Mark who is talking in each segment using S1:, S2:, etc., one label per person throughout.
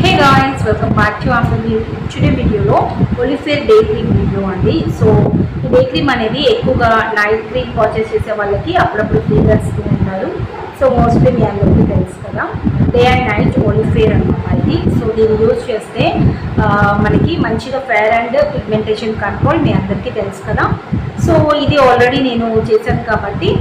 S1: Hey guys, welcome back to our today వీడియోలో ఒలిఫేర్ day cream video అండి. So ఈ day cream అనేది ఎక్కువగా నైట్ క్రీమ్ పర్చేస్ చేసే వాళ్ళకి అప్పుడప్పుడు ఫ్రీగా ఇస్తూ ఉంటారు. సో మోస్ట్లీ మీ అందరికీ తెలుసు కదా, డే అండ్ నైట్ ఒలిఫేర్ అనమాట ఇది. సో దీన్ని యూజ్ చేస్తే మనకి మంచిగా ఫెయిర్ అండ్ పిగ్మెంటేషన్ కంట్రోల్ మీ అందరికీ తెలుసు కదా. సో ఇది ఆల్రెడీ నేను చేశాను కాబట్టి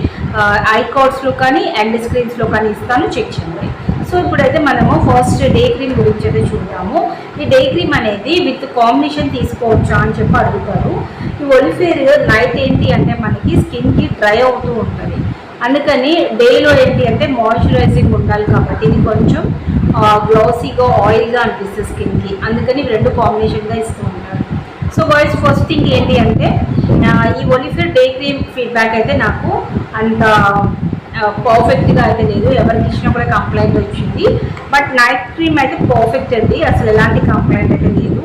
S1: ఐ కార్డ్స్లో కానీ ఎండ్ స్క్రీన్స్లో కానీ ఇస్తాను, చెక్ చేయండి. సో ఇప్పుడైతే మనము ఫస్ట్ డే క్రీమ్ గురించి అయితే చూద్దాము. ఈ డే క్రీమ్ అనేది విత్ కాంబినేషన్ తీసుకోవచ్చా అని చెప్పి అడుగుతారు. ఈ ఒలిఫేర్ నైట్ ఏంటి అంటే మనకి స్కిన్కి డ్రై అవుతూ ఉంటుంది, అందుకని డేలో ఏంటి అంటే మాయిశ్చరైజింగ్ ఉండాలి కాబట్టి ఇది కొంచెం గ్లాసీగా ఆయిల్గా అనిపిస్తుంది స్కిన్కి, అందుకని రెండు కాంబినేషన్గా ఇస్తూ ఉంటారు. సో గాయ్స్, ఫస్ట్ థింగ్ ఏంటి అంటే ఈ ఒలిఫేర్ డే క్రీమ్ ఫీడ్బ్యాక్ అయితే నాకు అంత పర్ఫెక్ట్గా అయితే లేదు. ఎవరికి ఇచ్చినా కూడా కంప్లైంట్ వచ్చింది, బట్ నైట్ క్రీమ్ అయితే పర్ఫెక్ట్ అండి, అసలు ఎలాంటి కంప్లైంట్ అయితే లేదు.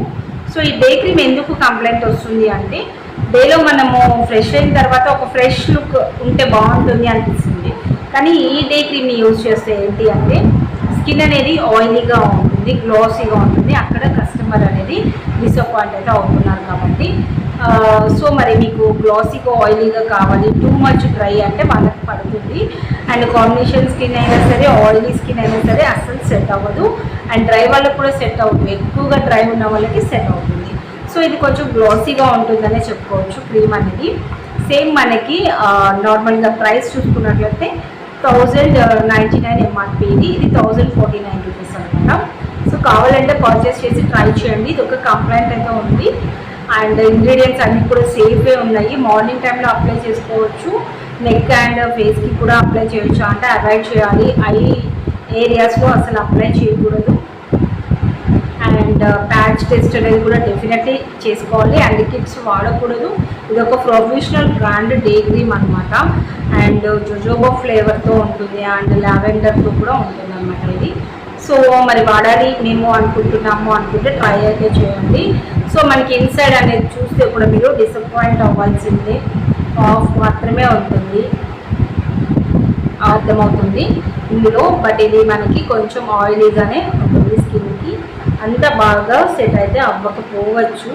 S1: సో ఈ డే క్రీమ్ ఎందుకు కంప్లైంట్ వస్తుంది అంటే డేలో మనము ఫ్రెష్ అయిన తర్వాత ఒక ఫ్రెష్ లుక్ ఉంటే బాగుంటుంది అనిపిస్తుంది, కానీ ఈ డే క్రీమ్ని యూజ్ చేస్తే ఏంటి అంటే స్కిన్ అనేది ఆయిలీగా ఉంటుంది, గ్లాసీగా ఉంటుంది. అక్కడ కస్టమర్ అనేది డిసప్పాయింట్ అయితే అవుతున్నారు కాబట్టి సో మరి మీకు గ్లాసీగా ఆయిలీగా కావాలి, టూ మచ్ డ్రై అంటే వాళ్ళకి పడుతుంది. అండ్ కాంబినేషన్ స్కిన్ అయినా సరే, ఆయిలీ స్కిన్ అయినా సరే అస్సలు సెట్ అవ్వదు. అండ్ డ్రై వాళ్ళకి కూడా సెట్ అవుతుంది, ఎక్కువగా డ్రై ఉన్న వాళ్ళకి సెట్ అవుతుంది. సో ఇది కొంచెం గ్లాసీగా ఉంటుందనే చెప్పుకోవచ్చు క్రీమ్ అనేది. సేమ్ మనకి నార్మల్గా ప్రైస్ చూసుకున్నట్లయితే 1099 ఎంఆర్పీ, ఇది 1049 రూపీస్ అనమాట. సో కావాలంటే పర్చేస్ చేసి ట్రై చేయండి. ఇది ఒక కంప్లైంట్ అయితే ఉంది. అండ్ ఇంగ్రీడియంట్స్ అన్నీ కూడా సేఫే ఉన్నాయి. మార్నింగ్ టైంలో అప్లై చేసుకోవచ్చు, నెక్ అండ్ ఫేస్కి కూడా అప్లై చేయొచ్చు, అంటే అవాయిడ్ చేయాలి. ఐ ఏరియాస్లో అసలు అప్లై చేయకూడదు. అండ్ ప్యాచ్ టెస్ట్ అనేది కూడా డెఫినెట్లీ చేసుకోవాలి. అండ్ కిట్స్ వాడకూడదు. ఇది ఒక ప్రొఫెషనల్ బ్రాండ్ డే క్రీమ్ అనమాట. అండ్ జోజోబా ఫ్లేవర్తో ఉంటుంది, అండ్ లావెండర్తో కూడా ఉంటుంది అనమాట ఇది. సో మరి వాడాలి మేము అనుకుంటున్నాము అనుకుంటే ట్రై అయితే చేయండి. సో మనకి ఇన్సైడ్ అనేది చూస్తే కూడా మీరు డిసప్పాయింట్ అవ్వాల్సిందే, ఆఫ్ మాత్రమే ఉంటుంది, అర్థమవుతుంది ఇందులో. బట్ ఇది మనకి కొంచెం ఆయిలీగానే ఉంటుంది స్కిన్కి, అంత బాగా సెట్ అయితే అవ్వకపోవచ్చు,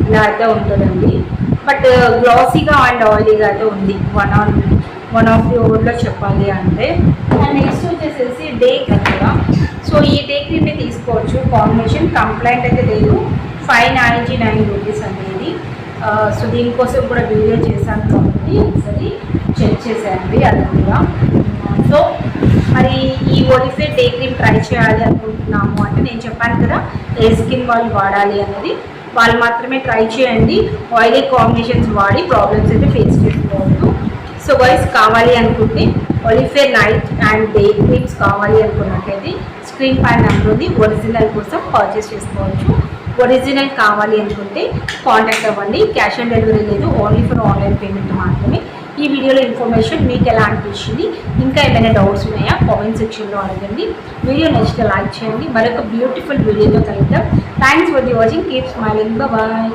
S1: ఇలా అయితే ఉంటుందండి. బట్ గ్లాసీగా అండ్ ఆయిలీగా అయితే ఉంది, వన్ ఆఫ్ ది ఓవర్లో చెప్పాలి అంటే. అండ్ నెక్స్ట్ వచ్చేసేసి డే క్రీమ్ కూడా. సో ఈ డే క్రీమ్ని తీసుకోవచ్చు, కాంబినేషన్ కంప్లైంట్ అయితే లేదు. 599 రూపీస్ అనేది. సో దీనికోసం కూడా వీడియో చేశాను కాబట్టి ఒకసారి చెక్ చేసేయండి అది కూడా. సో మరి ఈ ఒలిఫేర్ డే క్రీమ్ ట్రై చేయాలి అనుకుంటున్నాము అంటే నేను చెప్పాను కదా, ఏ స్కిన్ వాళ్ళు వాడాలి అనేది, వాళ్ళు మాత్రమే ట్రై చేయండి. ఆయిలీ కాంబినేషన్స్ వాడి ప్రాబ్లమ్స్ అయితే ఫేస్ చేసుకోవద్దు. సో గైస్, కావాలి అనుకుంటే ఒలిఫేర్ నైట్ అండ్ డే క్రీమ్స్ కావాలి అనుకున్నట్లయితే స్క్రీన్ పైన నెంబర్ ఉంది, ఒరిజినల్ కోసం పర్చేస్ చేసుకోవచ్చు. ఒరిజినల్ కావాలి అనుకుంటే కాంటాక్ట్ అవ్వండి. క్యాష్ ఆన్ డెలివరీ లేదు, ఓన్లీ ఫర్ ఆన్లైన్ పేమెంట్ మాత్రమే. ఈ వీడియోలో ఇన్ఫర్మేషన్ మీకు ఎలా అనిపించింది, ఇంకా ఏమైనా డౌట్స్ ఉన్నాయా కామెంట్ సెక్షన్లో అడగండి. వీడియో నచ్చితే లైక్ చేయండి. మరొక బ్యూటిఫుల్ వీడియోతో కలుద్దాం. Thanks for the watching. Keep smiling. Bye.